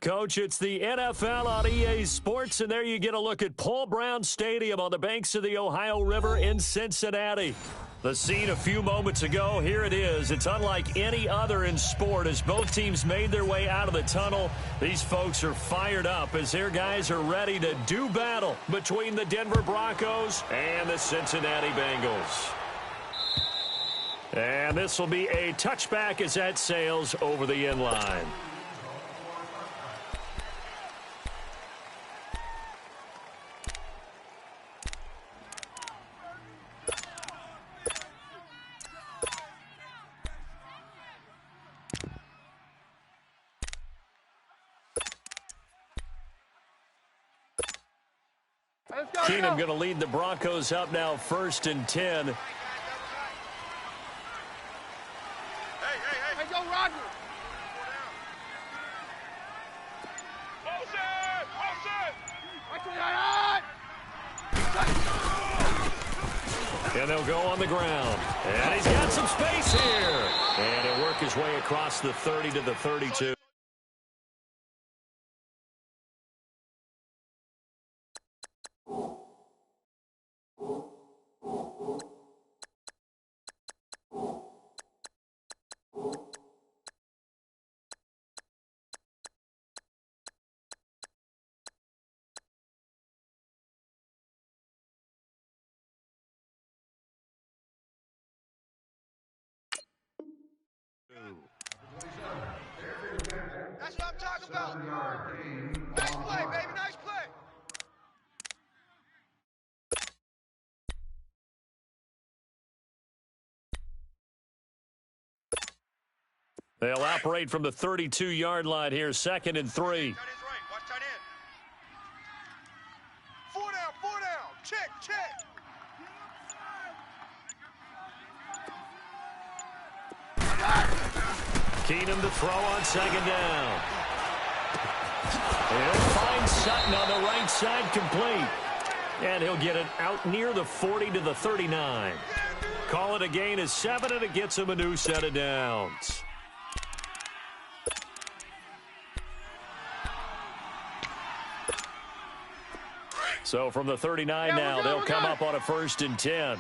Coach, it's the NFL on EA Sports, and there you get a look at Paul Brown Stadium on the banks of the Ohio River in Cincinnati. The scene a few moments ago, here it is. It's unlike any other in sport as both teams made their way out of the tunnel. These folks are fired up as their guys are ready to do battle between the Denver Broncos and the Cincinnati Bengals. And this will be a touchback as that sails over the end line. Keenum going to lead the Broncos up now 1st and 10. Hey, go, Roger. And they'll go on the ground. And he's got some space here. And he'll work his way across the 30 to the 32. That's what I'm talking about. Nice play, baby. Nice play. They'll operate from the 32-yard line here, 2nd and 3. Tight end's right. Watch tight end. 4 down, 4 down. Check, check. Keenum to throw on 2nd down. He'll find Sutton on the right side, complete. And he'll get it out near the 40 to the 39. Call it a gain of 7, and it gets him a new set of downs. So from the 39 now, they'll come up on a 1st and 10.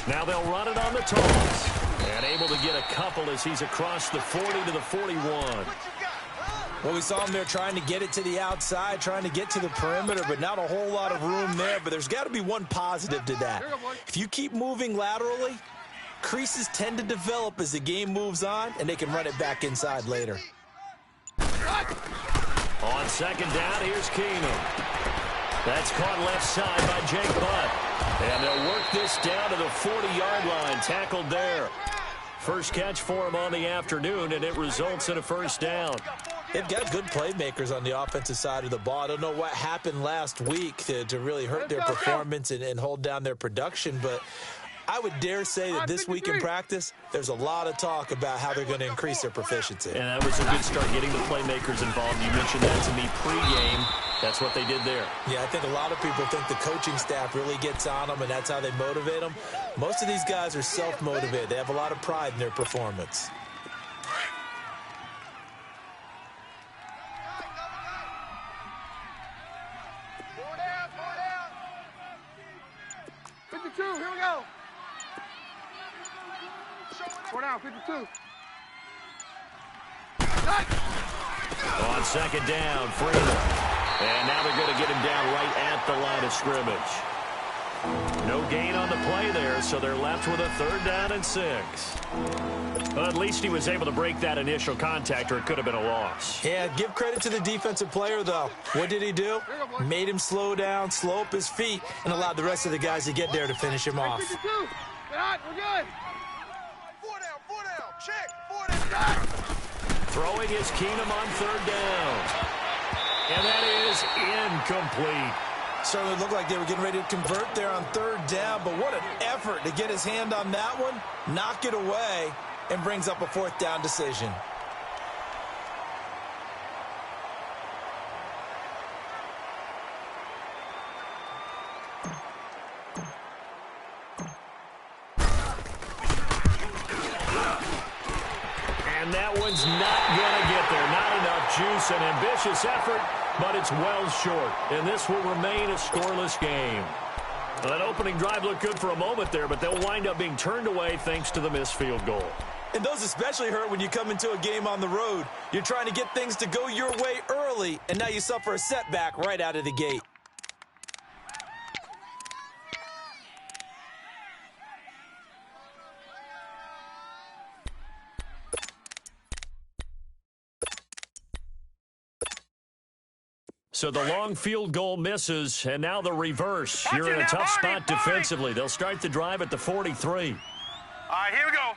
Now they'll run it on the toss. And able to get a couple as he's across the 40 to the 41. Well, we saw him there trying to get it to the outside, trying to get to the perimeter, but not a whole lot of room there. But there's got to be one positive to that. If you keep moving laterally, creases tend to develop as the game moves on, and they can run it back inside later. On 2nd down, here's Keenum. That's caught left side by Jake Butt. And they'll work this down to the 40-yard line, tackled there. First catch for him on the afternoon, and it results in a 1st down. They've got good playmakers on the offensive side of the ball. I don't know what happened last week to really hurt their performance and hold down their production, but I would dare say that this week in practice, there's a lot of talk about how they're going to increase their proficiency. And that was a good start, getting the playmakers involved. You mentioned that to me pregame. That's what they did there. Yeah, I think a lot of people think the coaching staff really gets on them, and that's how they motivate them. Most of these guys are self-motivated. They have a lot of pride in their performance. Here we go. 4 down, 52. On 2nd down, Freeman. And now they're going to get him down right at the line of scrimmage. No gain on the play there, so they're left with a 3rd down and 6. Well, at least he was able to break that initial contact, or it could have been a loss. Yeah, give credit to the defensive player, though. What did he do? Made him slow down, slow up his feet, and allowed the rest of the guys to get there to finish him off. 52. We're good. 4 down, 4 down. Check. 4 down. Throwing is Keenum on 3rd down. And that is incomplete. Certainly looked like they were getting ready to convert there on 3rd down, but what an effort to get his hand on that one, knock it away, and brings up a 4th down decision. that one's not going to get there. Not enough juice. An ambitious effort, but it's well short. And this will remain a scoreless game. Well, that opening drive looked good for a moment there, but they'll wind up being turned away thanks to the missed field goal. And those especially hurt when you come into a game on the road. You're trying to get things to go your way early, and now you suffer a setback right out of the gate. So the long field goal misses, and now the reverse. You're in a tough spot defensively. They'll start the drive at the 43. All right, here we go.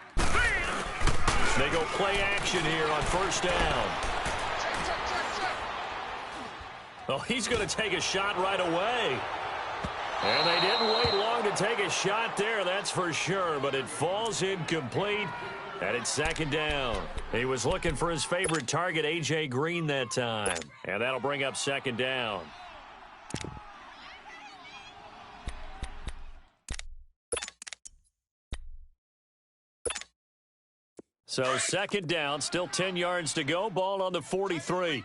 They go play action here on first down. Oh, he's going to take a shot right away. And they didn't wait long to take a shot there, that's for sure. But it falls incomplete, and it's second down. He was looking for his favorite target, A.J. Green, that time. And that'll bring up second down. So second down, still 10 yards to go. Ball on the 43.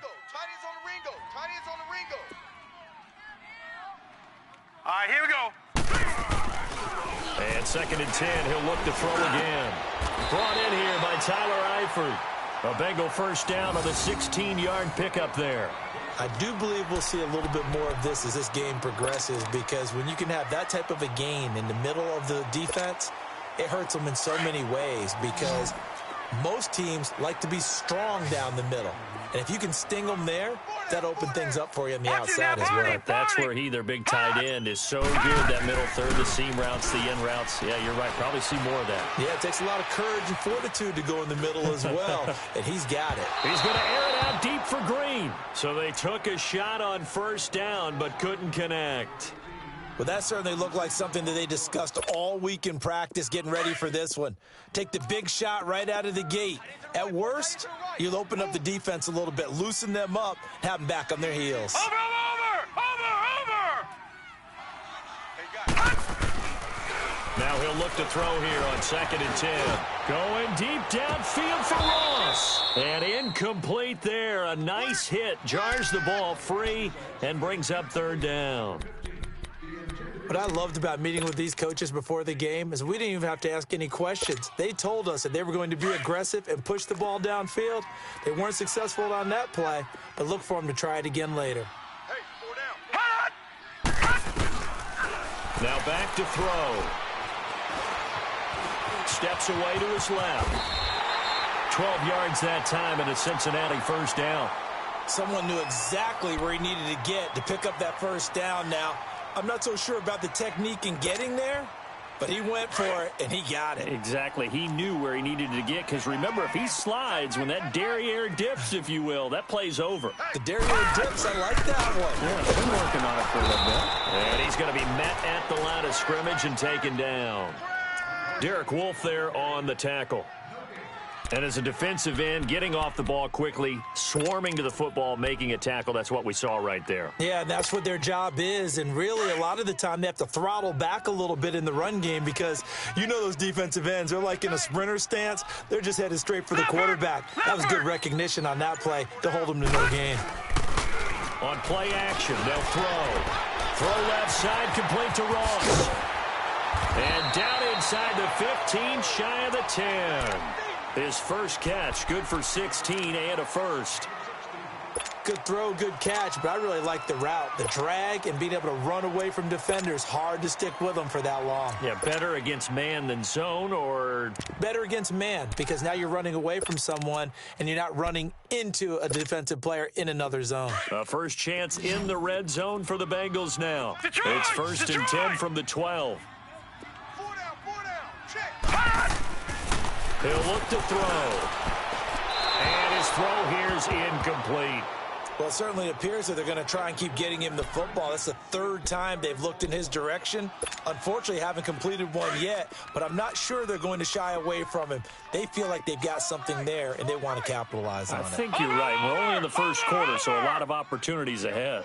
All right, here we go. And second and 10, he'll look to throw again. Brought in here by Tyler Eifert. A Bengal first down on the 16-yard pickup there. I do believe we'll see a little bit more of this as this game progresses, because when you can have that type of a gain in the middle of the defense, it hurts them in so many ways, because most teams like to be strong down the middle. And if you can sting them there, that opens things up for you on the outside as well. That's where their big tight end, is so good. That middle third, the seam routes, the in routes. Yeah, you're right. Probably see more of that. Yeah, it takes a lot of courage and fortitude to go in the middle as well. And he's got it. He's going to air it out deep for Green. So they took a shot on first down, but couldn't connect. Well, that certainly looked like something that they discussed all week in practice, getting ready for this one. Take the big shot right out of the gate. At worst, you'll open up the defense a little bit, loosen them up, have them back on their heels. Over! Now he'll look to throw here on second and 10. Going deep downfield for Ross. And incomplete there. A nice hit. Jars the ball free and brings up third down. What I loved about meeting with these coaches before the game is we didn't even have to ask any questions. They told us that they were going to be aggressive and push the ball downfield. They weren't successful on that play, but look for them to try it again later. Hey, 4 down. Now back to throw. Steps away to his left. 12 yards that time, and a Cincinnati first down. Someone knew exactly where he needed to get to pick up that first down now. I'm not so sure about the technique in getting there, but he went for it, and he got it. Exactly. He knew where he needed to get, because remember, if he slides, when that derriere dips, if you will, that play's over. The derriere dips, I like that one. Yeah, been working on it for a little bit. And he's going to be met at the line of scrimmage and taken down. Derek Wolfe there on the tackle. And as a defensive end, getting off the ball quickly, swarming to the football, making a tackle, that's what we saw right there. Yeah, and that's what their job is. And really, a lot of the time, they have to throttle back a little bit in the run game, because you know those defensive ends, they're like in a sprinter stance. They're just headed straight for the quarterback. That was good recognition on that play to hold them to no gain. On play action, they'll throw. Throw left side, complete to Ross. And down inside the 15, shy of the 10. His first catch, good for 16 and a first. Good throw, good catch, but I really like the route. The drag and being able to run away from defenders, hard to stick with them for that long. Yeah, better against man than zone, or? Better against man, because now you're running away from someone and you're not running into a defensive player in another zone. First chance in the red zone for the Bengals now. It's first and 10 from the 12. 4 down, check. He'll look to throw. And his throw here is incomplete. Well, it certainly appears that they're going to try and keep getting him the football. That's the third time they've looked in his direction. Unfortunately, haven't completed one yet, but I'm not sure they're going to shy away from him. They feel like they've got something there, and they want to capitalize on it. I think you're right. We're only in the first quarter, so a lot of opportunities ahead.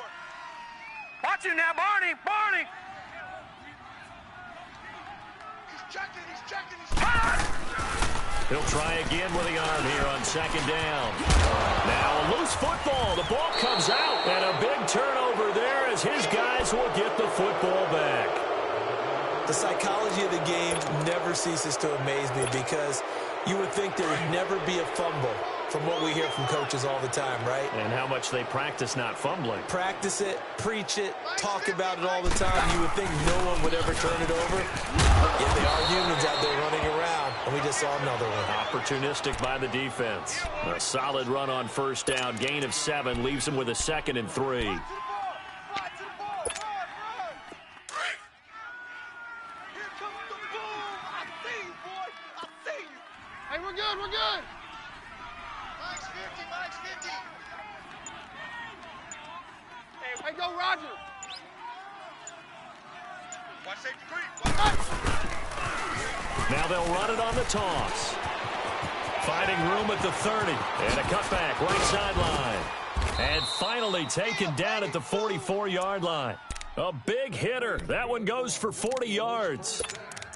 Watch him now, Barney. He's checking. He'll try again with the arm here on second down. Now a loose football. The ball comes out. And a big turnover there as his guys will get the football back. The psychology of the game never ceases to amaze me because you would think there would never be a fumble from what we hear from coaches all the time, right? And how much they practice not fumbling. Practice it, preach it, talk about it all the time. You would think no one would ever turn it over. Yet they are humans out there running around, and we just saw another one. Opportunistic by the defense. A solid run on first down. Gain of 7 leaves him with a 2nd and 3. Hey, we're good, we're good. Mike's 50, Mike's 50. Hey, go Roger. Watch safety creep. Now they'll run it on the toss. Finding room at the 30. And a cutback right sideline. And finally taken down at the 44-yard line. A big hitter. That one goes for 40 yards.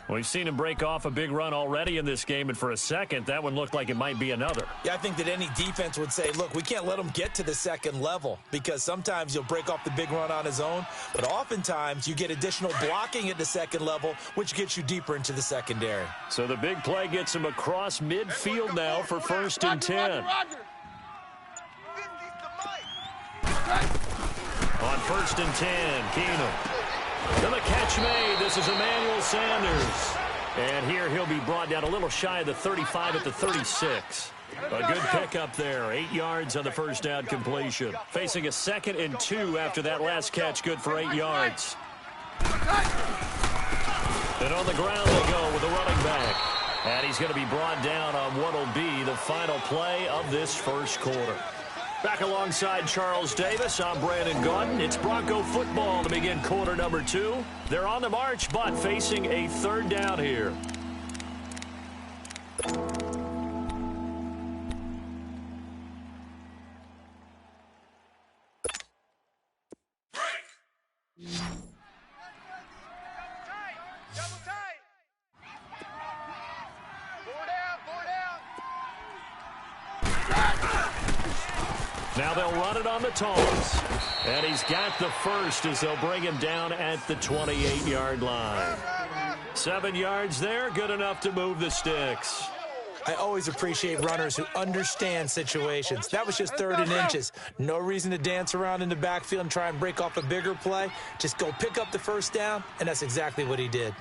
We've seen him break off a big run already in this game, and for a second, that one looked like it might be another. Yeah, I think that any defense would say, look, we can't let him get to the second level because sometimes you'll break off the big run on his own, but oftentimes you get additional blocking at the second level, which gets you deeper into the secondary. So the big play gets him across midfield now for 1st and 10. On 1st and 10, Keenum. And the catch made. This is Emmanuel Sanders. And here he'll be brought down a little shy of the 35 at the 36. A good pickup there. 8 yards on the first down completion. Facing a 2nd and 2 after that last catch, good for 8 yards. And on the ground they go with the running back. And he's going to be brought down on what will be the final play of this first quarter. Back alongside Charles Davis, I'm Brandon Gaudin. It's Bronco football to begin quarter number 2. They're on the march, but facing a 3rd down here. Now they'll run it on the toss. And he's got the first as they'll bring him down at the 28-yard line. 7 yards there, good enough to move the sticks. I always appreciate runners who understand situations. That was just 3rd and inches. No reason to dance around in the backfield and try and break off a bigger play. Just go pick up the first down, and that's exactly what he did.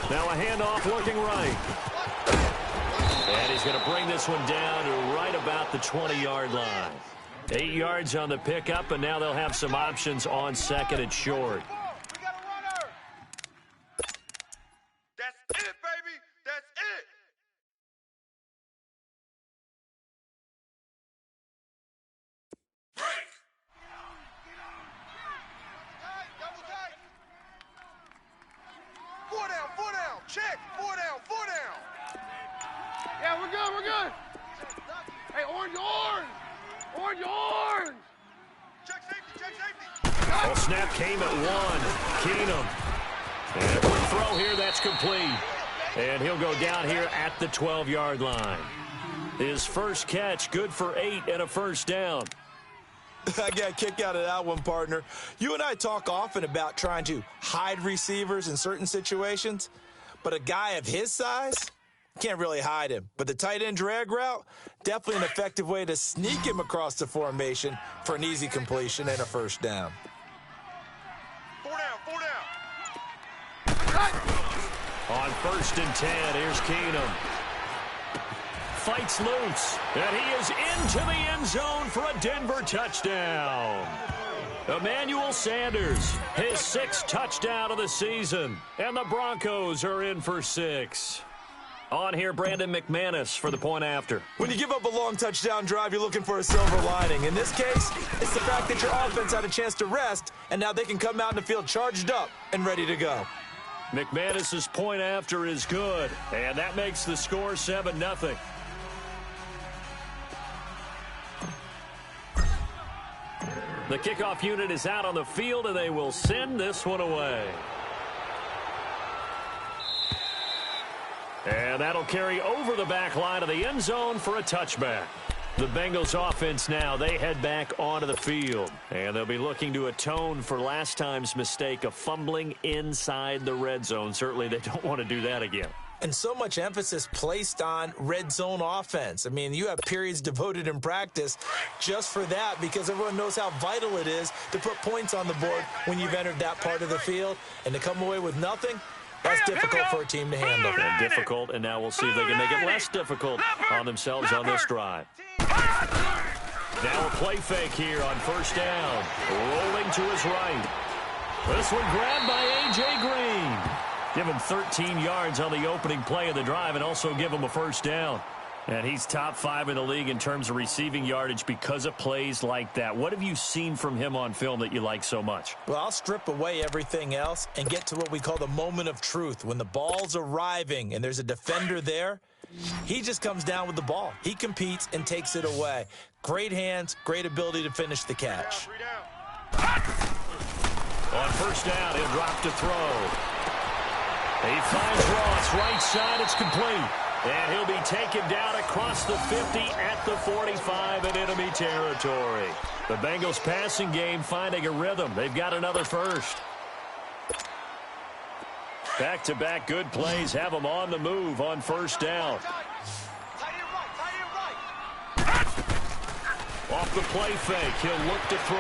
Now a handoff looking right. And he's going to bring this one down to right about the 20-yard line. 8 yards on the pickup, and now they'll have some options on 2nd and short. We got a runner. That's it, baby. That's it. Break. Double tight. 4 down, 4 down. Check. 4 down, 4 down. Yeah, we're good, we're good. Hey, orange. Orange. Check safety. Well, snap came at 1. Keenum. And a quick throw here, that's complete. And he'll go down here at the 12-yard line. His first catch, good for 8 and a first down. I got a kick out of that one, partner. You and I talk often about trying to hide receivers in certain situations, but a guy of his size can't really hide him. But the tight end drag route, definitely an effective way to sneak him across the formation for an easy completion and a first down. 4 down, 4 down. On 1st and 10, here's Keenum. Fights loose, and he is into the end zone for a Denver touchdown. Emmanuel Sanders, his 6th touchdown of the season, and the Broncos are in for 6. On here, Brandon McManus for the point after. When you give up a long touchdown drive, you're looking for a silver lining. In this case, it's the fact that your offense had a chance to rest, and now they can come out in the field charged up and ready to go. McManus's point after is good, and that makes the score 7-0. The kickoff unit is out on the field, and they will send this one away. And that'll carry over the back line of the end zone for a touchback. The Bengals offense now, they head back onto the field. And they'll be looking to atone for last time's mistake of fumbling inside the red zone. Certainly they don't want to do that again. And so much emphasis placed on red zone offense. I mean, you have periods devoted in practice just for that because everyone knows how vital it is to put points on the board when you've entered that part of the field. And to come away with nothing, that's difficult for a team to handle. And difficult, and now we'll see if they can make it less difficult on themselves on this drive. Now a play fake here on first down. Rolling to his right. This one grabbed by A.J. Green. Give him 13 yards on the opening play of the drive and also give him a first down. And he's top 5 in the league in terms of receiving yardage because of plays like that. What have you seen from him on film that you like so much? Well, I'll strip away everything else and get to what we call the moment of truth. When the ball's arriving and there's a defender there, he just comes down with the ball. He competes and takes it away. Great hands, great ability to finish the catch. On first down, he'll drop to throw. He finds Ross, right side, it's complete. And he'll be taken down across the 50 at the 45 in enemy territory. The Bengals passing game finding a rhythm. They've got another first. Back-to-back good plays have them on the move on first down. Off the play fake, he'll look to throw.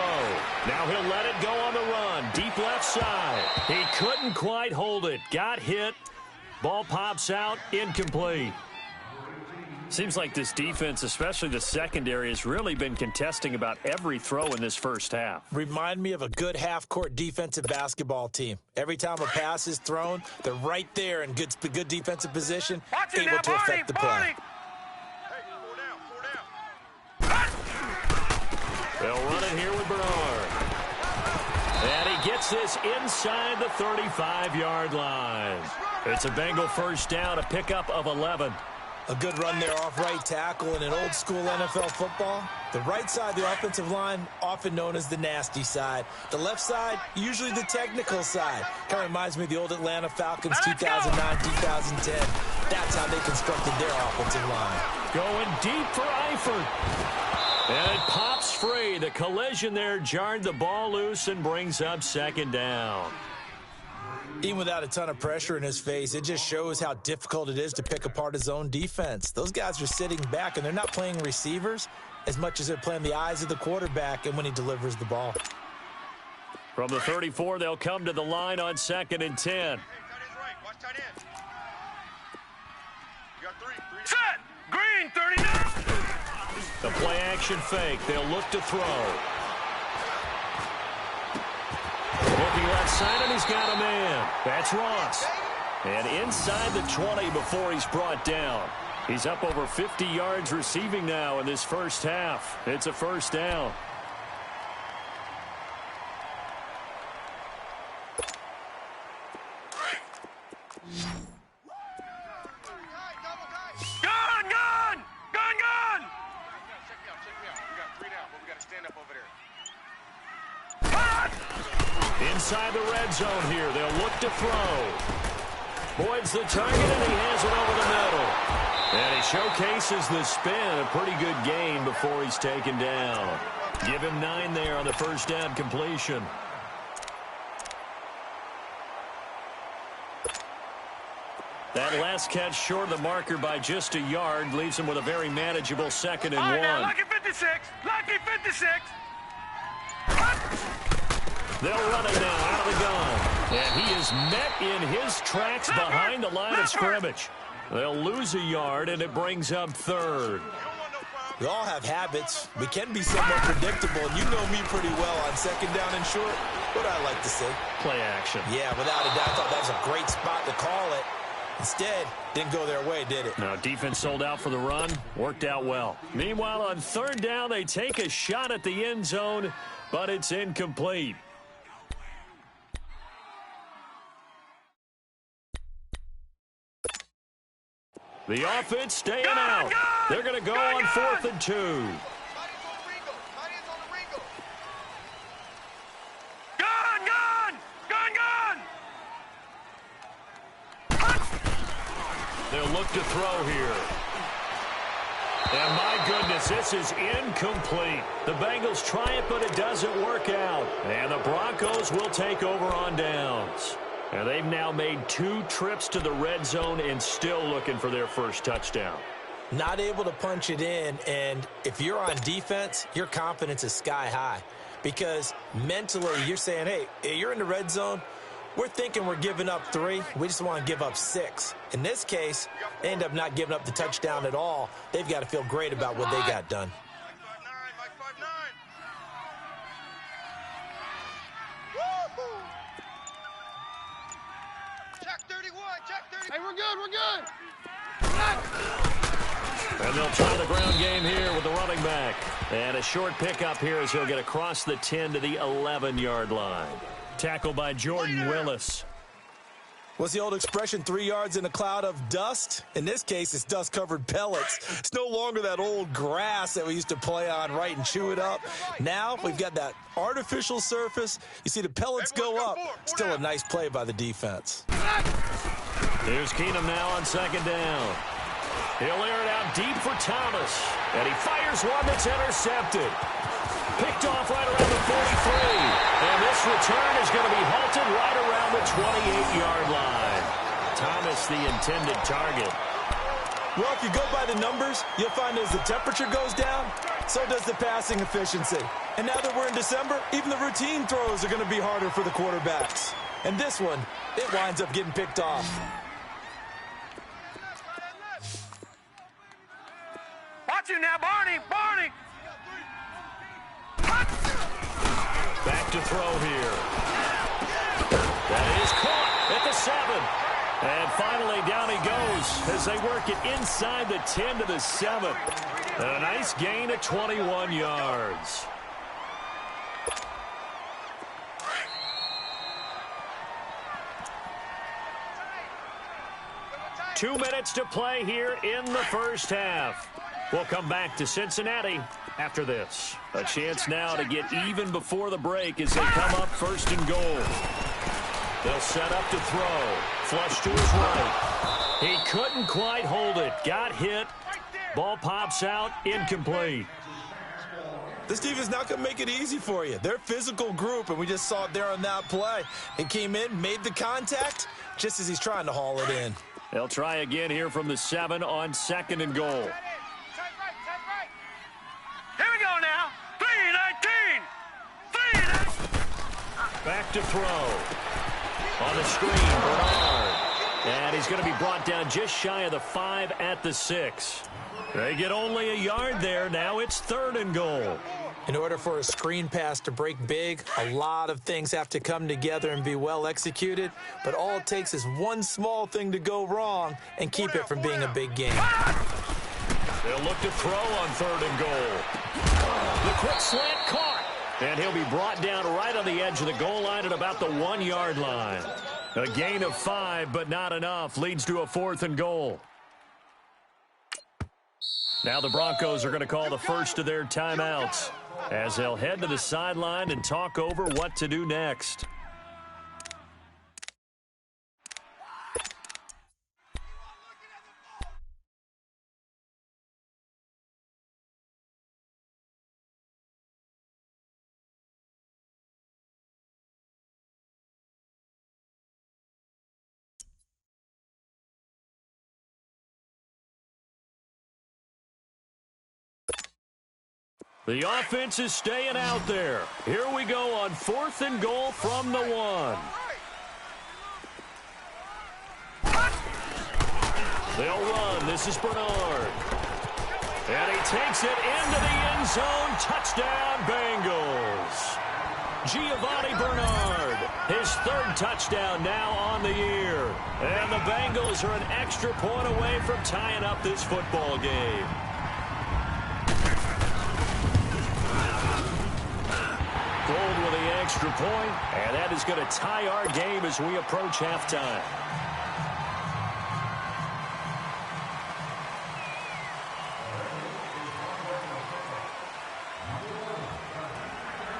Now he'll let it go on the run. Deep left side. He couldn't quite hold it. Got hit. Ball pops out. Incomplete. Seems like this defense, especially the secondary, has really been contesting about every throw in this first half. Remind me of a good half-court defensive basketball team. Every time a pass is thrown, they're right there in good defensive position, able to affect the play. They'll run it here with Bernard. And he gets this inside the 35-yard line. It's a Bengal first down, a pickup of 11. A good run there off right tackle in an old-school NFL football. The right side of the offensive line, often known as the nasty side. The left side, usually the technical side. Kind of reminds me of the old Atlanta Falcons 2009, 2010. That's how they constructed their offensive line. Going deep for Eifert. And it pops free. The collision there jarred the ball loose and brings up second down. Even without a ton of pressure in his face, it just shows how difficult it is to pick apart his own defense. Those guys are sitting back, and they're not playing receivers as much as they're playing the eyes of the quarterback and when he delivers the ball. From the 34, they'll come to the line on 2nd and 10. Set! Green, 39! The play action fake. They'll look to throw. Looking left side, and he's got a man. That's Ross. And inside the 20 before he's brought down. He's up over 50 yards receiving now in this first half. It's a first down. Inside the red zone here. They'll look to throw. Boyd's the target, and he has it over the middle. And he showcases the spin. A pretty good gain before he's taken down. Give him 9 there on the first down completion. That last catch short of the marker by just a yard leaves him with a very manageable 2nd and 1. Now, lucky 56. Lucky 56. They'll run it now out of the gun. And he is met in his tracks behind the line of scrimmage. They'll lose a yard, and it brings up 3rd. We all have habits. We can be somewhat predictable, and you know me pretty well on 2nd down and short. What I like to say? Play action. Yeah, without a doubt. I thought that was a great spot to call it. Instead, didn't go their way, did it? No, defense sold out for the run. Worked out well. Meanwhile, on 3rd down, they take a shot at the end zone, but it's incomplete. The offense staying out. They're going to go on 4th and 2. They'll look to throw here. And my goodness, this is incomplete. The Bengals try it, but it doesn't work out. And the Broncos will take over on downs. And they've now made 2 trips to the red zone and still looking for their first touchdown. Not able to punch it in, and if you're on defense, your confidence is sky high. Because mentally, you're saying, hey, you're in the red zone. We're thinking we're giving up 3. We just want to give up 6. In this case, they end up not giving up the touchdown at all. They've got to feel great about what they got done. Mike 5-9. Check 31. Check 30. Hey, we're good. And they'll try the ground game here with the running back. And a short pickup here as he'll get across the 10 to the 11-yard line. Tackled by Jordan Willis. What's the old expression, 3 yards in a cloud of dust? In this case, it's dust-covered pellets. It's no longer that old grass that we used to play on, right, and chew it up. Now we've got that artificial surface. You see the pellets go up. Still a nice play by the defense. Here's Keenum now on second down. He'll air it out deep for Thomas. And he fires one that's intercepted. Picked off right around the 43. And this return is going to be halted right around the 28-yard line. Thomas, the intended target. Well, if you go by the numbers, you'll find as the temperature goes down, so does the passing efficiency. And now that we're in December, even the routine throws are going to be harder for the quarterbacks. And this one, it winds up getting picked off. Watch you now, Barney. Back to throw here. That is caught at the 7. And finally down he goes as they work it inside the 10 to the 7. And a nice gain of 21 yards. Two minutes to play here in the first half. We'll come back to Cincinnati after this. A chance now to get even before the break as they come up first and goal. They'll set up to throw. Flush to his right. He couldn't quite hold it. Got hit. Ball pops out. Incomplete. This defense not going to make it easy for you. They're a physical group, and we just saw it there on that play. He came in, made the contact, just as he's trying to haul it in. They'll try again here from the 7 on second and goal. Here we go now. 3-19. Back to throw. On the screen, Bernard. And he's going to be brought down just shy of the 5 at the 6. They get only a yard there. Now it's third and goal. In order for a screen pass to break big, a lot of things have to come together and be well executed. But all it takes is one small thing to go wrong and keep it from being a big game. They'll look to throw on third and goal. The quick slant caught. And he'll be brought down right on the edge of the goal line at about the 1-yard line. A gain of 5, but not enough. Leads to a fourth and goal. Now the Broncos are going to call the first of their timeouts as they'll head to the sideline and talk over what to do next. The offense is staying out there. Here we go on fourth and goal from the 1. They'll run. This is Bernard. And he takes it into the end zone. Touchdown, Bengals. Giovanni Bernard, his third touchdown now on the year. And the Bengals are an extra point away from tying up this football game. Gold with the extra point, and that is going to tie our game as we approach halftime.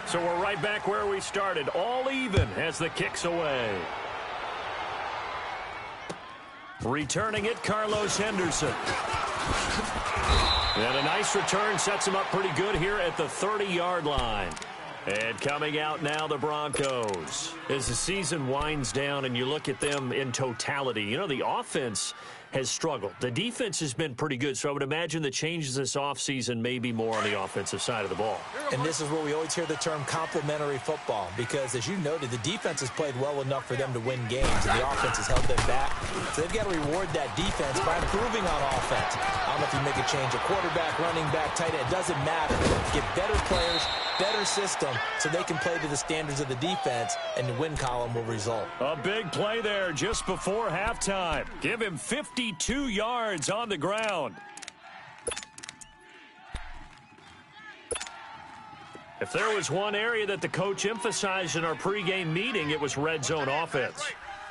So we're right back where we started, all even as the kick's away. Returning it, Carlos Henderson. And a nice return sets him up pretty good here at the 30-yard line. And coming out now, the Broncos. As the season winds down and you look at them in totality, you know, the offense has struggled. The defense has been pretty good, so I would imagine the changes this offseason may be more on the offensive side of the ball. And this is where we always hear the term complementary football, because as you noted, the defense has played well enough for them to win games, and the offense has held them back. So they've got to reward that defense by improving on offense. I don't know if you make a change, a quarterback, running back, tight end, it doesn't matter. Get better players, better system, so they can play to the standards of the defense, and the win column will result. A big play there just before halftime. Give him 52 yards on the ground. If there was one area that the coach emphasized in our pregame meeting, it was red zone offense.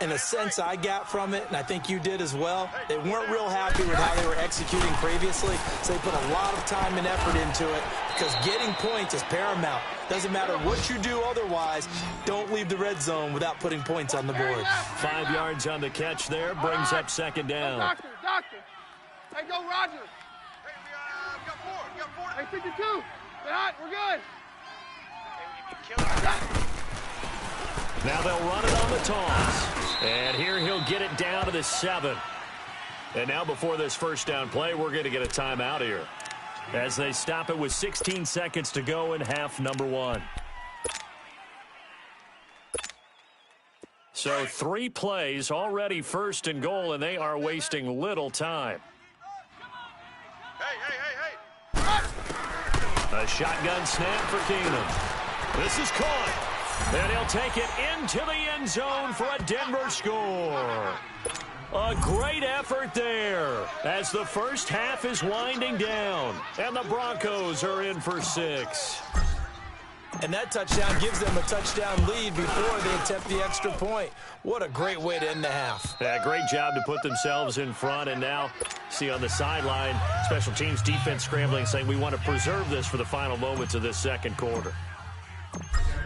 In a sense I got from it, and I think you did as well, they weren't real happy with how they were executing previously, so they put a lot of time and effort into it, because getting points is paramount. Doesn't matter what you do otherwise, don't leave the red zone without putting points on the board. 5 yards on the catch there, brings up second down. Doctor. Hey, go Roger. Hey, we got four. Hey, 52. They're hot. We're good. Now they'll run it on the toss. And here he'll get it down to the 7. And now before this first down play, we're going to get a timeout here, as they stop it with 16 seconds to go in half number 1. So 3 plays, already first and goal, and they are wasting little time. Hey. A shotgun snap for Keenum. This is caught. And he'll take it into the end zone for a Denver score. A great effort there as the first half is winding down. And the Broncos are in for 6. And that touchdown gives them a touchdown lead before they attempt the extra point. What a great way to end the half. Yeah, great job to put themselves in front. And now, see on the sideline, special teams defense scrambling, saying we want to preserve this for the final moments of this second quarter.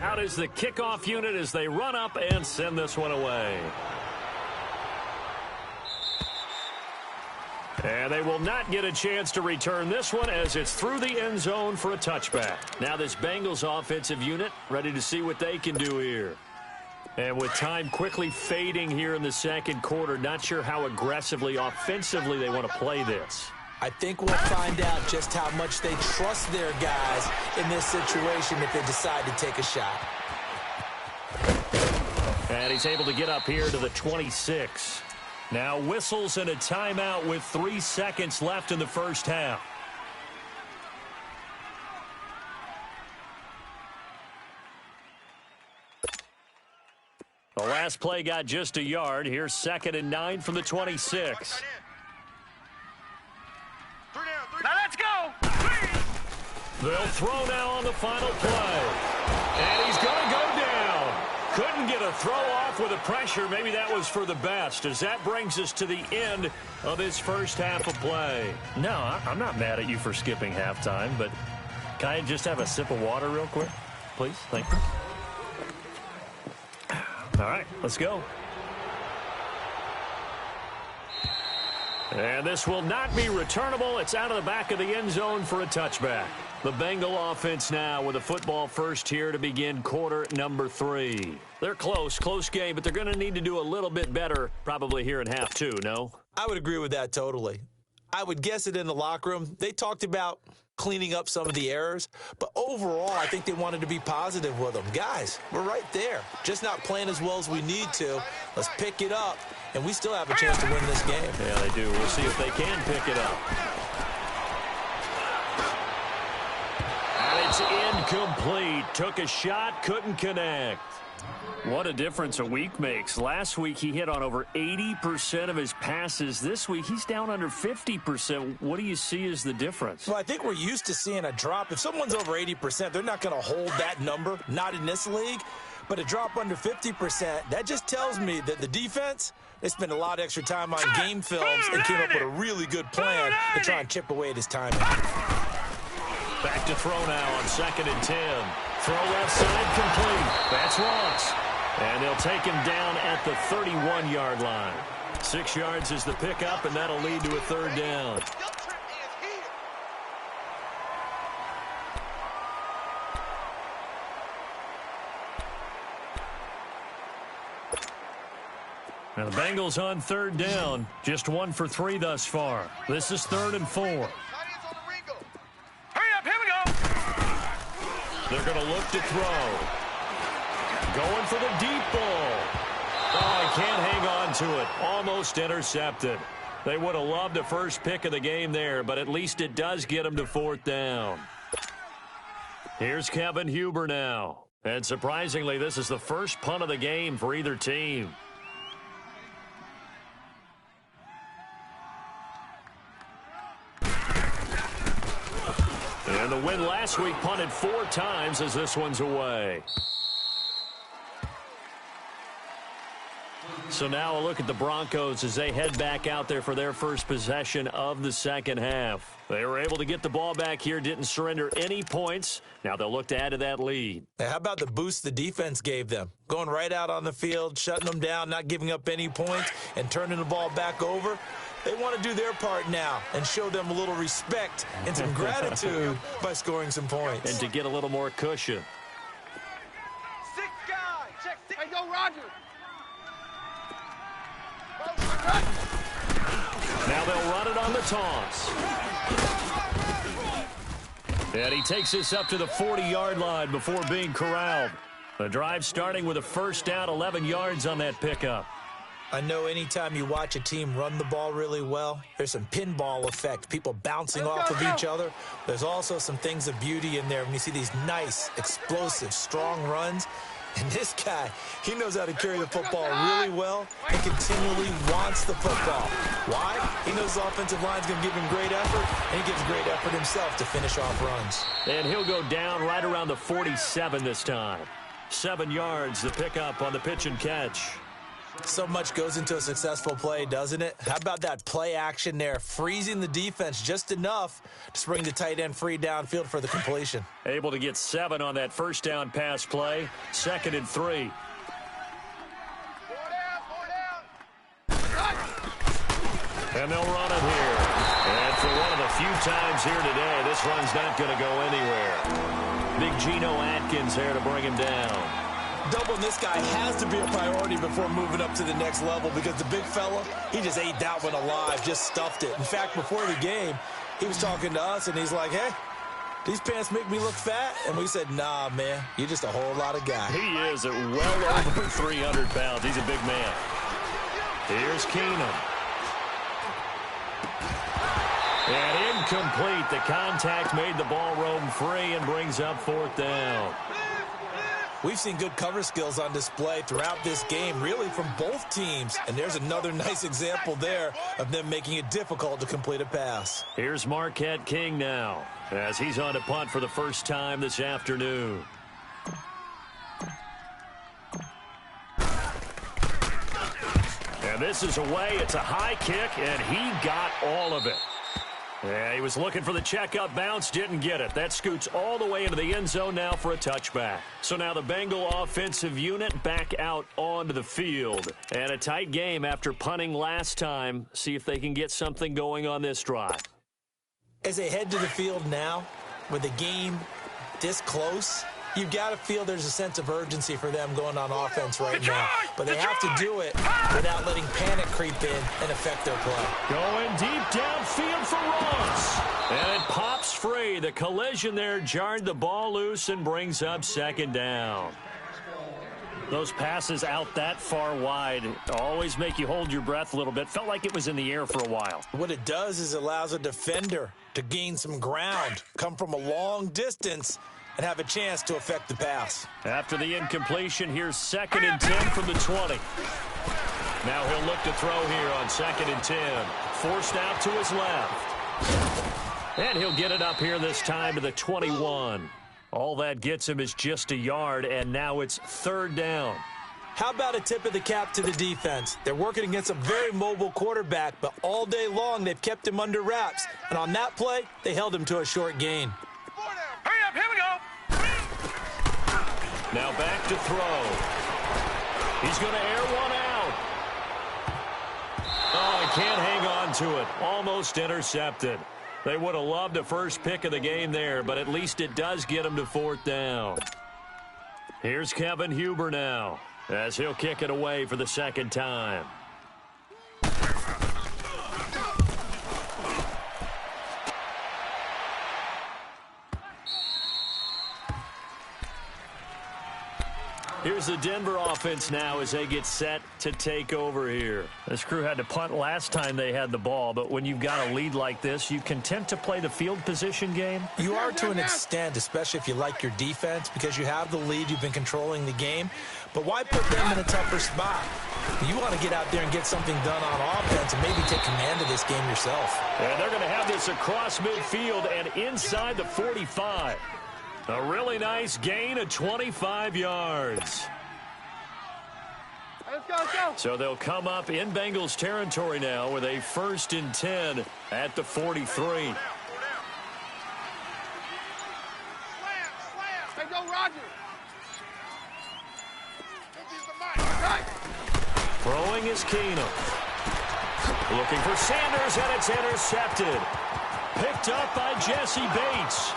Out is the kickoff unit as they run up and send this one away. And they will not get a chance to return this one as it's through the end zone for a touchback. Now this Bengals offensive unit ready to see what they can do here. And with time quickly fading here in the second quarter, not sure how aggressively, offensively they want to play this. I think we'll find out just how much they trust their guys in this situation if they decide to take a shot. And he's able to get up here to the 26. Now whistles and a timeout with 3 seconds left in the first half. The last play got just a yard. Here's 2nd and 9 from the 26. Now let's go. They'll throw now on the final play. And he's going to go down. Couldn't get a throw off with the pressure. Maybe that was for the best, as that brings us to the end of this first half of play. No, I'm not mad at you for skipping halftime, but can I just have a sip of water real quick? Please? Thank you. All right, let's go. And this will not be returnable. It's out of the back of the end zone for a touchback. The Bengal offense now with a football first here to begin quarter number 3. They're close game, but they're going to need to do a little bit better probably here in half 2, no? I would agree with that totally. I would guess it in the locker room. They talked about cleaning up some of the errors, but overall, I think they wanted to be positive with them. Guys, we're right there. Just not playing as well as we need to. Let's pick it up, and we still have a chance to win this game. Yeah, they do. We'll see if they can pick it up. And it's incomplete. Took a shot, couldn't connect. What a difference a week makes. Last week, he hit on over 80% of his passes. This week, he's down under 50%. What do you see as the difference? Well, I think we're used to seeing a drop. If someone's over 80%, they're not going to hold that number, not in this league. But a drop under 50%, that just tells me that the defense, they spent a lot of extra time on game films and came up with a really good plan to try and chip away at his timing. Back to throw now on 2nd and 10. Throw left side complete. That's Ross. And they'll take him down at the 31-yard line. 6 yards is the pickup, and that'll lead to a third down. Now the Bengals on third down, just 1 for 3 thus far. This is 3rd and 4. Hurry up, here we go. They're going to look to throw. Going for the deep ball. Oh, he can't hang on to it. Almost intercepted. They would have loved a first pick of the game there, but at least it does get them to 4th down. Here's Kevin Huber now. And surprisingly, this is the first punt of the game for either team. And the win last week punted 4 times as this one's away. So now a look at the Broncos as they head back out there for their first possession of the second half. They were able to get the ball back here, didn't surrender any points. Now they'll look to add to that lead. How about the boost the defense gave them? Going right out on the field, shutting them down, not giving up any points, and turning the ball back over. They want to do their part now and show them a little respect and some gratitude by scoring some points. And to get a little more cushion. 6 guys. Check 6. Hey, go, Roger. Now they'll run it on the toss. And he takes this up to the 40-yard line before being corralled. The drive starting with a first down, 11 yards on that pickup. I know anytime you watch a team run the ball really well, there's some pinball effect, people bouncing off of each other. There's also some things of beauty in there when you see these nice, explosive, strong runs. And this guy, he knows how to carry the football really well and continually wants the football. Why? He knows the offensive line's going to give him great effort, and he gives great effort himself to finish off runs. And he'll go down right around the 47 this time. 7 yards, the pickup on the pitch and catch. So much goes into a successful play, doesn't it? How about that play action there, freezing the defense just enough to bring the tight end free downfield for the completion. Able to get 7 on that first down pass play. 2nd and 3. 4 down. And they'll run it here. And for one of the few times here today, this run's not going to go anywhere. Big Geno Atkins there to bring him down. Doubling this guy has to be a priority before moving up to the next level because the big fella, he just ate that one alive, just stuffed it. In fact, before the game, he was talking to us, and he's like, hey, these pants make me look fat? And we said, nah, man, you're just a whole lot of guy. He is at well over 300 pounds. He's a big man. Here's Keenum. And incomplete. The contact made the ball roam free and brings up 4th down. We've seen good cover skills on display throughout this game, really from both teams. And there's another nice example there of them making it difficult to complete a pass. Here's Marquette King now as he's on to punt for the first time this afternoon. And this is away. It's a high kick, and he got all of it. Yeah, he was looking for the checkup bounce, didn't get it. That scoots all the way into the end zone now for a touchback. So now the Bengal offensive unit back out onto the field. And a tight game after punting last time. See if they can get something going on this drive. As they head to the field now, with the game this close, you've got to feel there's a sense of urgency for them going on offense right now. But they have to do it without letting panic creep in and affect their play. Going deep downfield for Ross. And it pops free. The collision there jarred the ball loose and brings up 2nd down. Those passes out that far wide always make you hold your breath a little bit. Felt like it was in the air for a while. What it does is it allows a defender to gain some ground, come from a long distance, and have a chance to affect the pass. After the incompletion, here's 2nd and 10 from the 20. Now he'll look to throw here on 2nd and 10. Forced out to his left. And he'll get it up here this time to the 21. All that gets him is just a yard, and now it's 3rd down. How about a tip of the cap to the defense? They're working against a very mobile quarterback, but all day long they've kept him under wraps. And on that play, they held him to a short gain. Hurry up, here we go. Now back to throw. He's going to air one out. can't hang on to it. Almost intercepted. They would have loved a first pick of the game there, but at least it does get them to fourth down. Here's Kevin Huber now, as he'll kick it away for the second time. Here's the Denver offense now as they get set to take over here. This crew had to punt last time they had the ball, but when you've got a lead like this, you content to play the field position game? You are to an extent, especially if you like your defense, because you have the lead, you've been controlling the game. But why put them in a tougher spot? You want to get out there and get something done on offense and maybe take command of this game yourself. And they're going to have this across midfield and inside the 45. A really nice gain of 25 yards. Let's go, let's go. So they'll come up in Bengals territory now with a 1st and 10 at the 43. Slam. Hey, go, Roger. Right. Throwing is Keenum. Looking for Sanders, and it's intercepted. Picked up by Jesse Bates.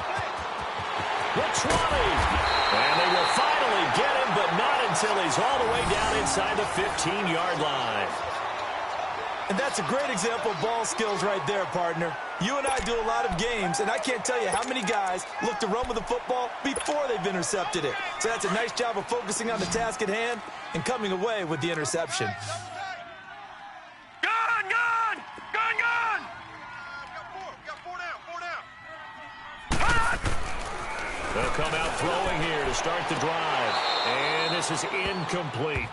The 20. And they will finally get him, but not until he's all the way down inside the 15-yard line. And that's a great example of ball skills right there, partner. You and I do a lot of games, and I can't tell you how many guys look to run with the football before they've intercepted it. So that's a nice job of focusing on the task at hand and coming away with the interception. Gun! Gun! Gun! Gun! We got four down. They'll come out throwing here to start the drive. And this is incomplete.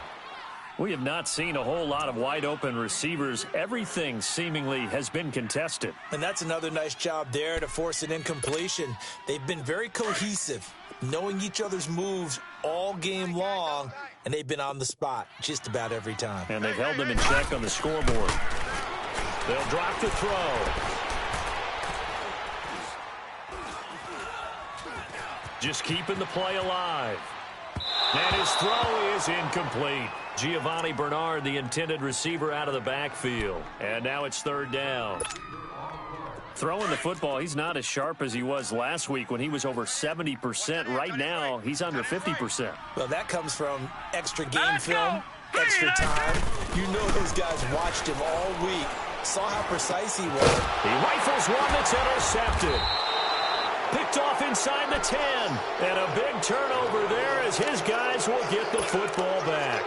We have not seen a whole lot of wide-open receivers. Everything seemingly has been contested. And that's another nice job there to force an incompletion. They've been very cohesive, knowing each other's moves all game long, and they've been on the spot just about every time. And they've held them in check on the scoreboard. They'll drop the throw. Just keeping the play alive. And his throw is incomplete. Giovanni Bernard, the intended receiver, out of the backfield. And now it's 3rd down. Throwing the football, he's not as sharp as he was last week when he was over 70%. Right now, he's under 50%. Well, that comes from extra game film, extra time. You know those guys watched him all week, saw how precise he was. He rifles one that's intercepted. Picked off inside the 10. And a big turnover there as his guys will get the football back.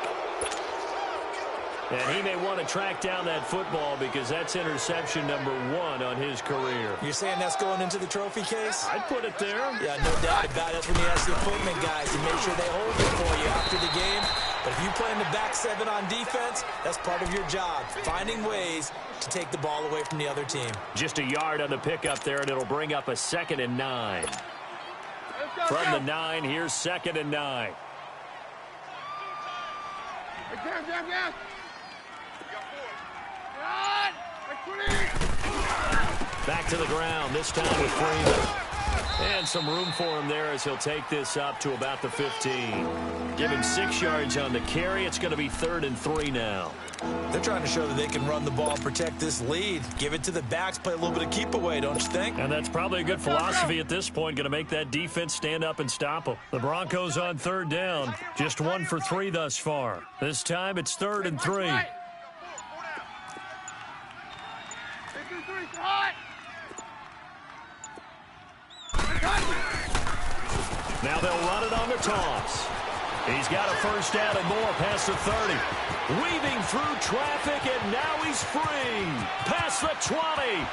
And he may want to track down that football because that's interception number 1 on his career. You're saying that's going into the trophy case? I'd put it there. Yeah, no doubt about it. That's when you ask the equipment guys to make sure they hold it for you after the game. But if you play in the back 7 on defense, that's part of your job, finding ways to take the ball away from the other team. Just a yard on the pickup there, and it'll bring up a 2nd and 9. From the 9, here's 2nd and 9. Jam. Back to the ground, this time with Freeman. And some room for him there as he'll take this up to about the 15. Give him 6 yards on the carry. It's going to be 3rd and 3 now. They're trying to show that they can run the ball and protect this lead. Give it to the backs, play a little bit of keep away, don't you think? And that's probably a good philosophy at this point, going to make that defense stand up and stop them. The Broncos on 3rd down, just 1 for 3 thus far. This time it's 3rd and 3. Now they'll run it on the toss. He's got a 1st down and more past the 30. Weaving through traffic, and now he's free. Past the 20.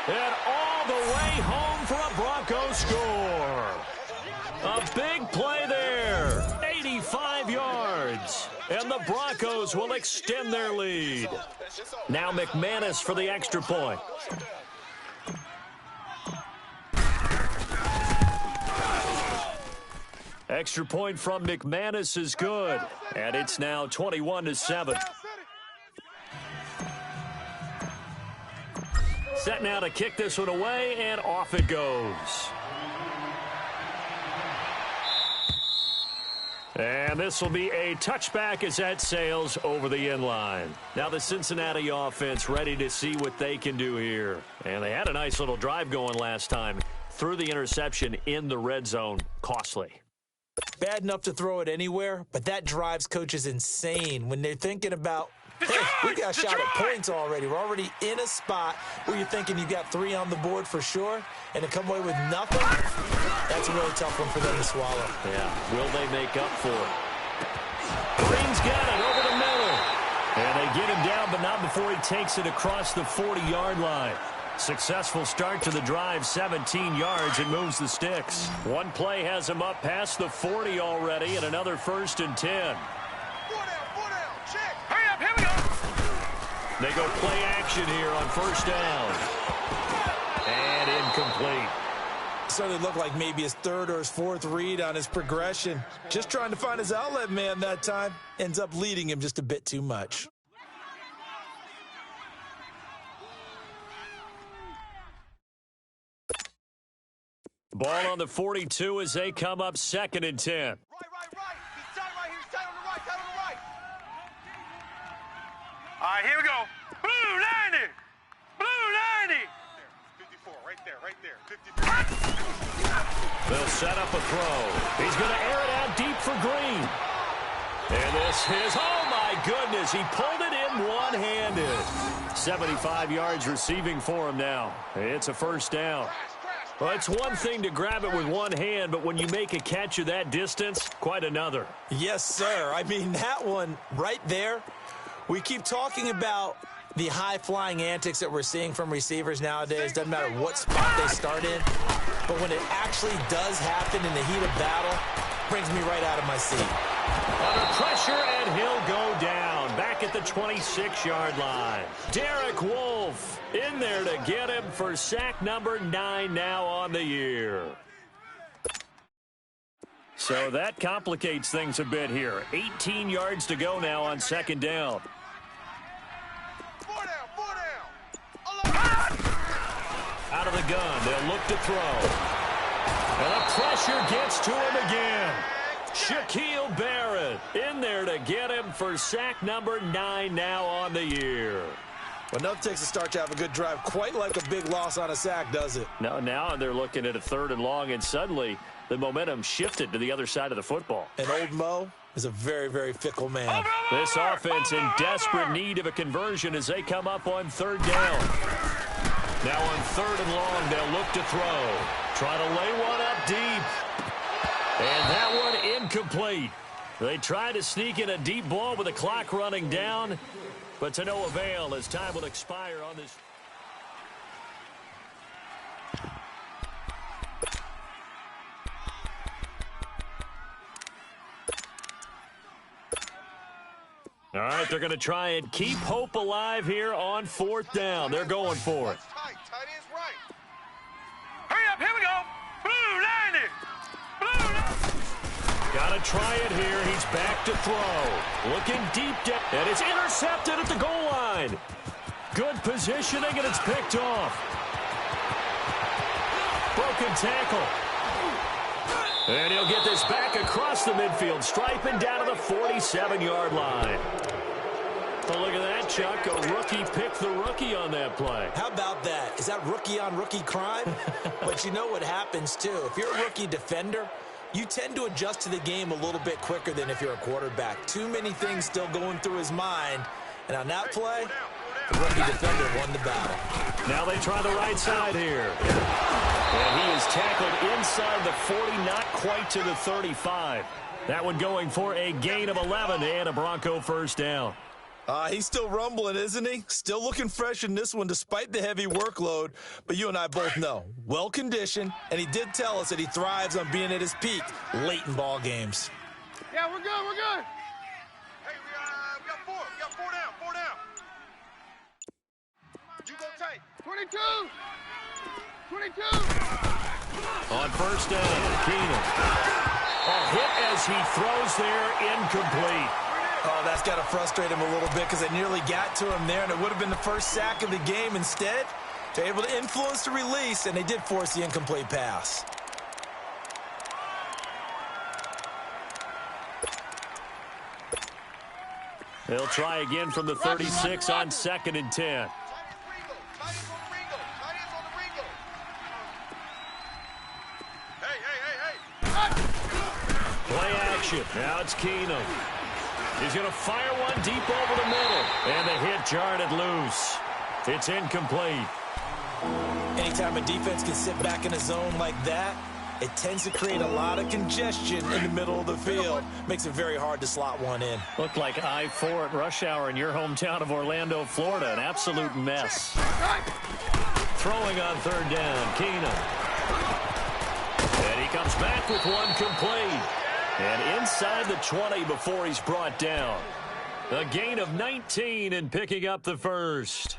And all the way home for a Broncos score. A big play there. 85 yards. And the Broncos will extend their lead. Now McManus for the extra point. Extra point from McManus is good. And it's now 21-7. Set now to kick this one away, and off it goes. And And this will be a touchback as that sails over the inline. Now the Cincinnati offense ready to see what they can do here. And they had a nice little drive going last time. Threw the interception in the red zone. Costly. Bad enough to throw it anywhere, but that drives coaches insane when they're thinking about, hey, we got a shot at points already. We're already in a spot where you're thinking you got 3 on the board for sure, and to come away with nothing, that's a really tough one for them to swallow. Yeah, will they make up for it? Green's got it over the middle. And they get him down, but not before he takes it across the 40-yard line. Successful start to the drive, 17 yards. It moves the sticks. One play has him up past the 40 already, and another 1st and 10. 4 down, check. Hurry up, here we go. They go play action here on 1st down. And incomplete. Certainly looked like maybe his 3rd or his 4th read on his progression. Just trying to find his outlet man that time. Ends up leading him just a bit too much. Ball on the 42 as they come up 2nd and 10. Right. He's tight right here. He's tight on the right. All right, here we go. Blue 90. Blue 90. 54, right there. 54. They'll set up a throw. He's going to air it out deep for Green. And this is, oh my goodness, he pulled it in one-handed. 75 yards receiving for him now. It's a 1st down. Well, it's one thing to grab it with one hand, but when you make a catch of that distance, quite another. Yes, sir. I mean, that one right there, we keep talking about the high-flying antics that we're seeing from receivers nowadays. Doesn't matter what spot they start in, but when it actually does happen in the heat of battle, brings me right out of my seat. Under pressure, and he'll go down. Back at the 26-yard line. Derek Wolfe in there to get him for sack number 9 now on the year. So that complicates things a bit here. 18 yards to go now on 2nd down. 4 down. Out of the gun, they'll look to throw. And the pressure gets to him again. Shaquille Barrett in there to get him for sack number 9 now on the year. Well, enough takes a start to have a good drive. Quite like a big loss on a sack, does it? Now they're looking at a 3rd and long, and suddenly the momentum shifted to the other side of the football. And old Mo is a very, very fickle man. This offense in desperate need of a conversion as they come up on 3rd down. Now on 3rd and long, they'll look to throw. Try to lay one up deep. And that one incomplete. They try to sneak in a deep ball with the clock running down, but to no avail as time will expire on this. All right, they're going to try and keep hope alive here on 4th down. They're going for it. Tight end's right. Hurry up, here we go. Blue 90. Got to try it here. He's back to throw. Looking deep down. And it's intercepted at the goal line. Good positioning, and it's picked off. Broken tackle. And he'll get this back across the midfield stripe and down to the 47-yard line. So look at that, Chuck. A rookie picked the rookie on that play. How about that? Is that rookie-on-rookie crime? But you know what happens, too. If you're a rookie defender, you tend to adjust to the game a little bit quicker than if you're a quarterback. Too many things still going through his mind. And on that play, the rookie defender won the battle. Now they try the right side here. And he is tackled inside the 40, not quite to the 35. That one going for a gain of 11 and a Bronco 1st down. He's still rumbling, isn't he? Still looking fresh in this one despite the heavy workload. But you and I both know, well-conditioned, and he did tell us that he thrives on being at his peak late in ball games. Yeah, we're good. Hey, we got 4. We got 4 down. You go tight. 22. On 1st down, Keenan. A hit as he throws there, incomplete. Oh, that's got to frustrate him a little bit because they nearly got to him there, and it would have been the first sack of the game. Instead, they're able to influence the release, and they did force the incomplete pass. They'll try again from the 36 on 2nd and 10. Play action. Now it's Keenum. He's going to fire one deep over the middle. And the hit jarred it loose. It's incomplete. Anytime a defense can sit back in a zone like that, it tends to create a lot of congestion in the middle of the field. Makes it very hard to slot one in. Looked like I-4 at rush hour in your hometown of Orlando, Florida. An absolute mess. Throwing on 3rd down, Keenum. And he comes back with one complete. And inside the 20 before he's brought down. A gain of 19 and picking up the first.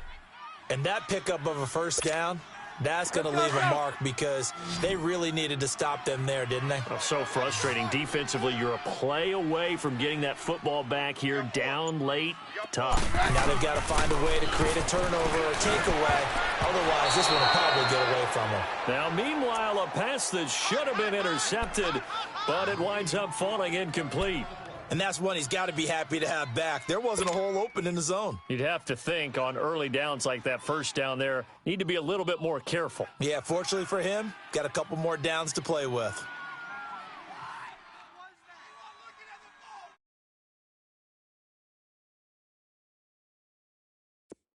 And that pickup of a first down, that's going to leave a mark because they really needed to stop them there, didn't they? Oh, so frustrating. Defensively, you're a play away from getting that football back here down late. Tough. Now they've got to find a way to create a turnover or a takeaway. Otherwise, this one will probably get away from them. Now, meanwhile, a pass that should have been intercepted, but it winds up falling incomplete. And that's one he's got to be happy to have back. There wasn't a hole open in the zone. You'd have to think on early downs like that first down there, need to be a little bit more careful. Yeah, fortunately for him, got a couple more downs to play with.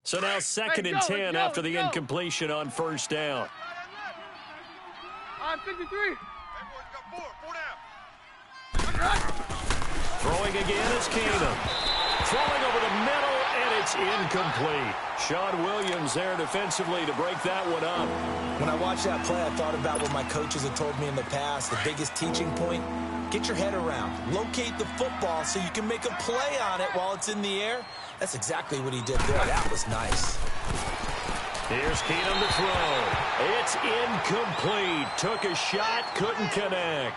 So now 2nd and 10 after the incompletion on first down. I'm 53. Throwing again is Keenum. Throwing over the middle, and it's incomplete. Sean Williams there defensively to break that one up. When I watched that play, I thought about what my coaches had told me in the past. The biggest teaching point, get your head around. Locate the football so you can make a play on it while it's in the air. That's exactly what he did there. That was nice. Here's Keenum to throw. It's incomplete. Took a shot, couldn't connect.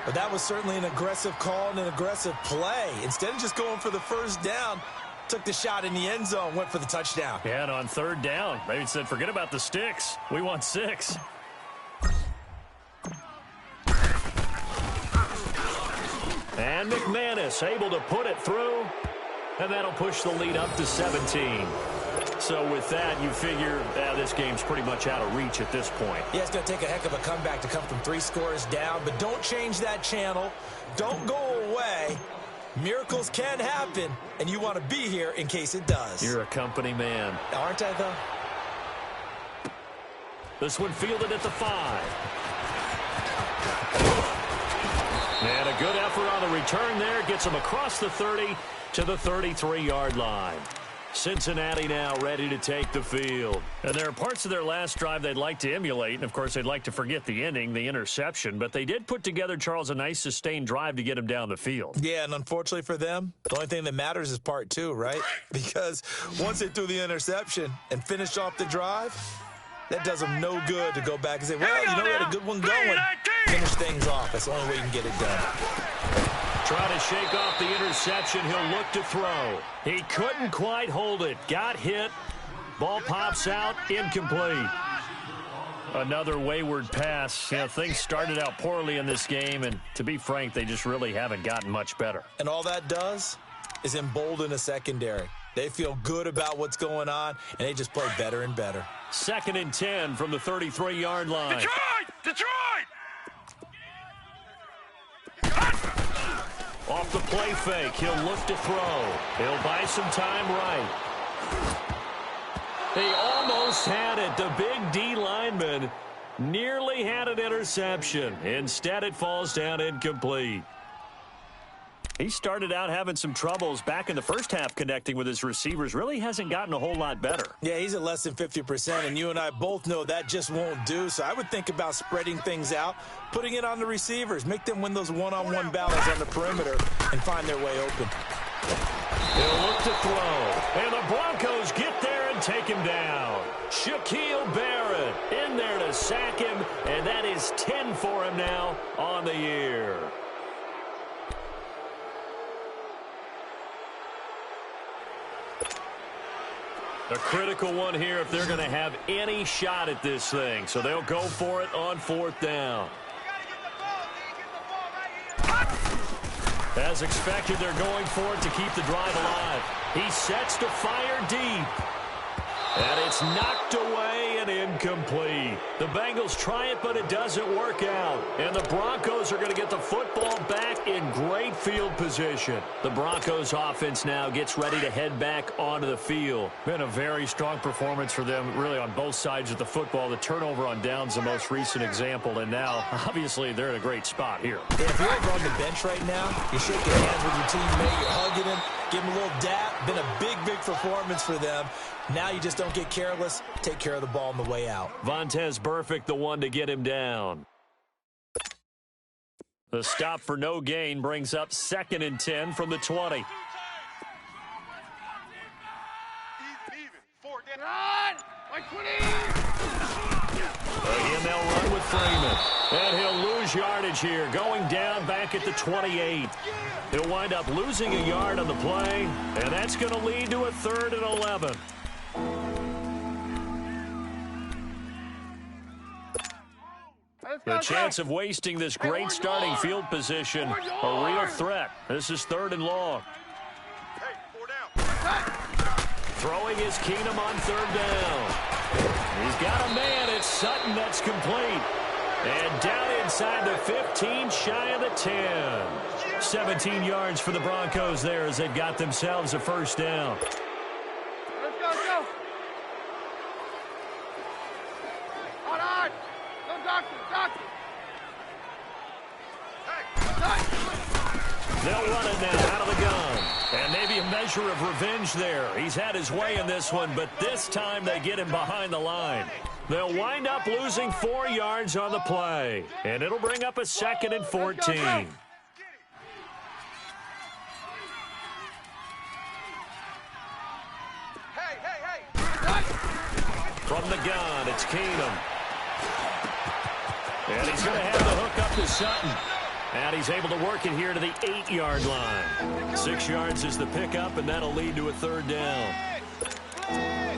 But that was certainly an aggressive call and an aggressive play. Instead of just going for the first down, took the shot in the end zone, went for the touchdown. Yeah, and on 3rd down, they said, forget about the sticks. We want 6. And McManus able to put it through, and that'll push the lead up to 17. So with that, you figure this game's pretty much out of reach at this point. Yeah, it's going to take a heck of a comeback to come from 3 scores down, but don't change that channel. Don't go away. Miracles can happen, and you want to be here in case it does. You're a company man. Aren't I, though? This one fielded at the 5. And a good effort on the return there. Gets him across the 30 to the 33-yard line. Cincinnati now ready to take the field. And there are parts of their last drive they'd like to emulate. And, of course, they'd like to forget the ending, the interception. But they did put together, Charles, a nice sustained drive to get him down the field. Yeah, and unfortunately for them, the only thing that matters is part 2, right? Because once they threw the interception and finished off the drive, that does them no good to go back and say, well, you know, we had a good one going. Finish things off. That's the only way you can get it done. Trying to shake off the interception. He'll look to throw. He couldn't quite hold it. Got hit. Ball pops out. Incomplete. Another wayward pass. You know, things started out poorly in this game, and to be frank, they just really haven't gotten much better. And all that does is embolden a secondary. They feel good about what's going on, and they just play better and better. 2nd and 10 from the 33-yard line. Detroit! Off the play fake, he'll look to throw. He'll buy some time right. He almost had it. The big D lineman nearly had an interception. Instead, it falls down incomplete. He started out having some troubles back in the first half connecting with his receivers. Really hasn't gotten a whole lot better. Yeah, he's at less than 50%, and you and I both know that just won't do. So I would think about spreading things out, putting it on the receivers, make them win those one-on-one battles on the perimeter and find their way open. He'll look to throw, and the Broncos get there and take him down. Shaquille Barrett in there to sack him, and that is 10 for him now on the year. A critical one here if they're going to have any shot at this thing. So they'll go for it on 4th down. As expected, they're going for it to keep the drive alive. He sets to fire deep. And it's knocked away and incomplete. The Bengals try it, but it doesn't work out. And the Broncos are going to get the football back in great field position. The Broncos offense now gets ready to head back onto the field. Been a very strong performance for them, really, on both sides of the football. The turnover on downs, the most recent example. And now, obviously, they're in a great spot here. If you're over on the bench right now, you're shaking hands with your teammate, you're hugging him, give him a little dap. Been a big, big performance for them. Now you just don't get careless. Take care of the ball on the way out. Vontaze Burfict, the one to get him down. The stop for no gain brings up 2nd and 10 from the 20. Even. 4 down. Run! Like 20! Again, they'll run with Freeman. And he'll lose yardage here, going down back at the 28. He'll wind up losing a yard on the play, and that's going to lead to a 3rd and 11. The chance of wasting this great starting field position, a real threat. This is 3rd and long. Hey, 4 down. Throwing is Keenum on 3rd down. He's got a man. It's Sutton that's complete. And down inside the 15, shy of the 10. 17 yards for the Broncos there as they've got themselves a 1st down. Let's go. All right. No doctor. Hey. They'll run it now out of the gun. And maybe a measure of revenge there. He's had his way in this one, but this time they get him behind the line. They'll wind up losing 4 yards on the play. And it'll bring up a 2nd and 14. Hey. From the gun, it's Keenum. And he's going to have the hook up to Sutton. And he's able to work it here to the 8-yard line. 6 yards is the pickup, and that'll lead to a 3rd down. Hey.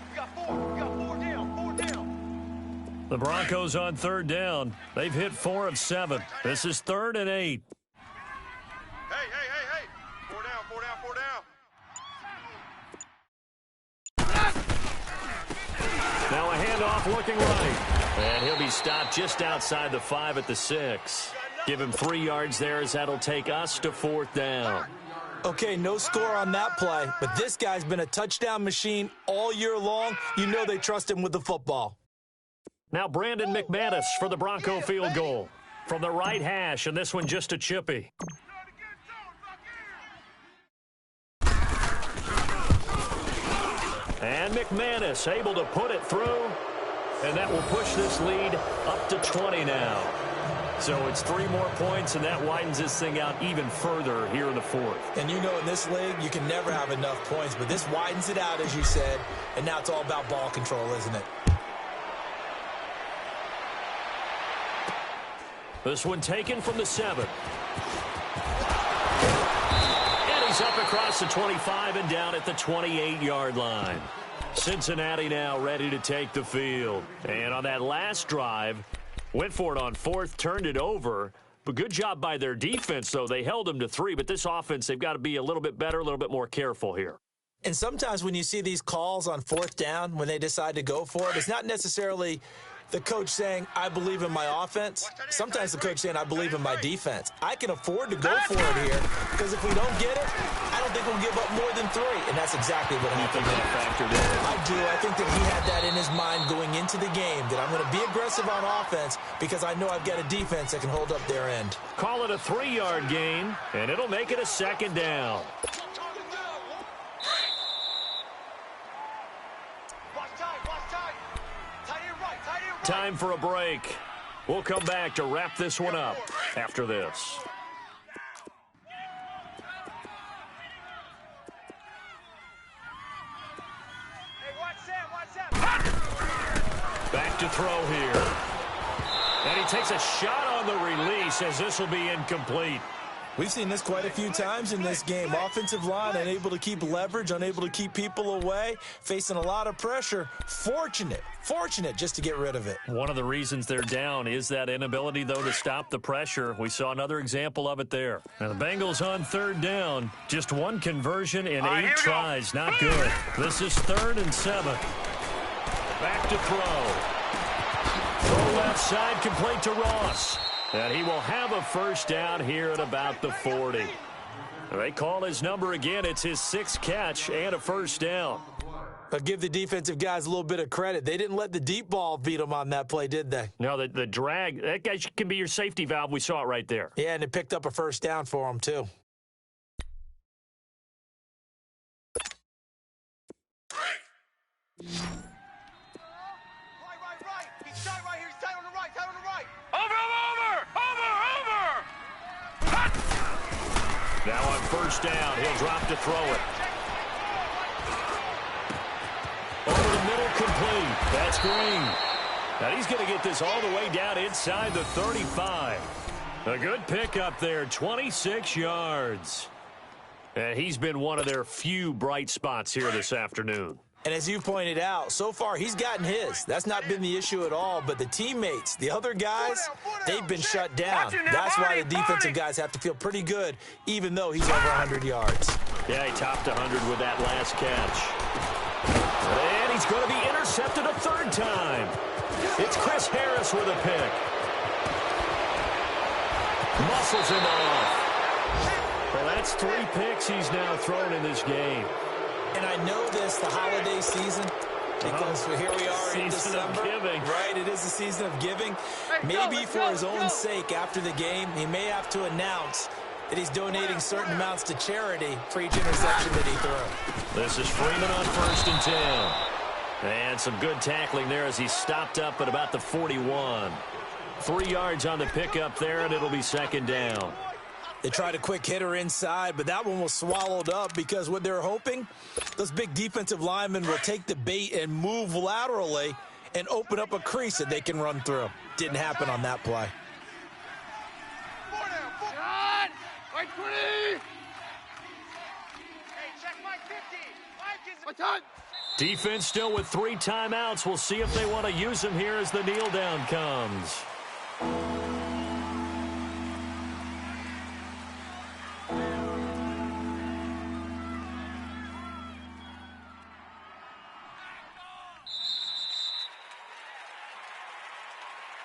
We got 4 down. The Broncos on 3rd down. They've hit 4 of 7. This is 3rd and 8. Hey. 4 down. Now a handoff looking right. And he'll be stopped just outside the 5 at the 6. Give him 3 yards there as that'll take us to 4th down. Okay, no score on that play, but this guy's been a touchdown machine all year long. You know they trust him with the football. Now Brandon McManus for the Bronco field goal. From the right hash, and this one just a chippy. And McManus able to put it through, and that will push this lead up to 20 now. So it's 3 more points, and that widens this thing out even further here in the 4th. And you know in this league, you can never have enough points, but this widens it out, as you said, and now it's all about ball control, isn't it? This one taken from the 7. And he's up across the 25 and down at the 28-yard line. Cincinnati now ready to take the field. And on that last drive, went for it on 4th, turned it over. But good job by their defense, though. They held them to 3, but this offense, they've got to be a little bit better, a little bit more careful here. And sometimes when you see these calls on 4th down, when they decide to go for it, it's not necessarily the coach saying, I believe in my offense. Sometimes the coach saying, I believe in my defense. I can afford to go for it here because if we don't get it, I don't think we'll give up more than 3. And that's exactly what happened. I do. I think that he had that in his mind going into the game, that I'm going to be aggressive on offense because I know I've got a defense that can hold up their end. Call it a 3-yard gain, and it'll make it a 2nd down. Time for a break. We'll come back to wrap this one up after this. Back to throw here. And he takes a shot on the release as this will be incomplete. We've seen this quite a few times in this game. Offensive line unable to keep leverage, unable to keep people away, facing a lot of pressure. Fortunate just to get rid of it. One of the reasons they're down is that inability, though, to stop the pressure. We saw another example of it there. Now the Bengals on third down. Just one conversion in 8 tries. Not good. This is 3rd and 7. Back to throw. Throw left side, complete to Ross. And he will have a first down here at about the 40. They call his number again. It's his 6th catch and a first down. But give the defensive guys a little bit of credit. They didn't let the deep ball beat them on that play, did they? No, the drag, that guy can be your safety valve. We saw it right there. Yeah, and it picked up a first down for him, too. Right. He's tight right here. He's tight on the right. Tight on the right. Over. Now on first down, he'll drop to throw it. Over the middle, complete. That's Green. Now he's going to get this all the way down inside the 35. A good pickup there, 26 yards. And he's been one of their few bright spots here this afternoon. And as you pointed out, so far he's gotten his. That's not been the issue at all. But the teammates, the other guys, they've been shut down. That's why the defensive guys have to feel pretty good, even though he's over 100 yards. Yeah, he topped 100 with that last catch. And he's going to be intercepted a 3rd time. It's Chris Harris with a pick. Muscles him off. Well, that's 3 picks he's now thrown in this game. And I know this, the holiday season, because here we are in December. Right, it is the season of giving. Maybe for his own sake, after the game, he may have to announce that he's donating certain amounts to charity for each interception that he threw. This is Freeman on 1st and 10. And some good tackling there as he stopped up at about the 41. 3 yards on the pickup there, and it'll be 2nd down. They tried a quick hitter inside, but that one was swallowed up because what they're hoping, those big defensive linemen will take the bait and move laterally and open up a crease that they can run through. Didn't happen on that play. 4 down. John! Right 20! Hey, check my 50. My time. Defense still with 3 timeouts. We'll see if they want to use them here as the kneel down comes.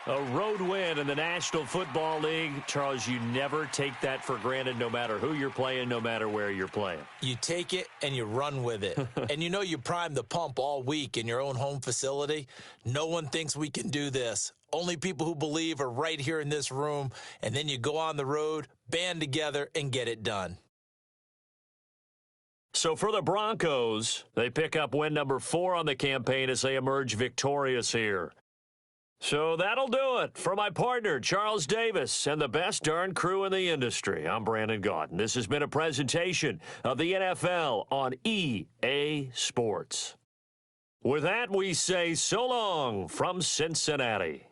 A road win in the National Football League. Charles, you never take that for granted no matter who you're playing, no matter where you're playing. You take it and you run with it. And you know you primed the pump all week in your own home facility. No one thinks we can do this. Only people who believe are right here in this room. And then you go on the road, band together, and get it done. So for the Broncos, they pick up win number 4 on the campaign as they emerge victorious here. So that'll do it. For my partner, Charles Davis, and the best darn crew in the industry, I'm Brandon Gaudin. This has been a presentation of the NFL on EA Sports. With that, we say so long from Cincinnati.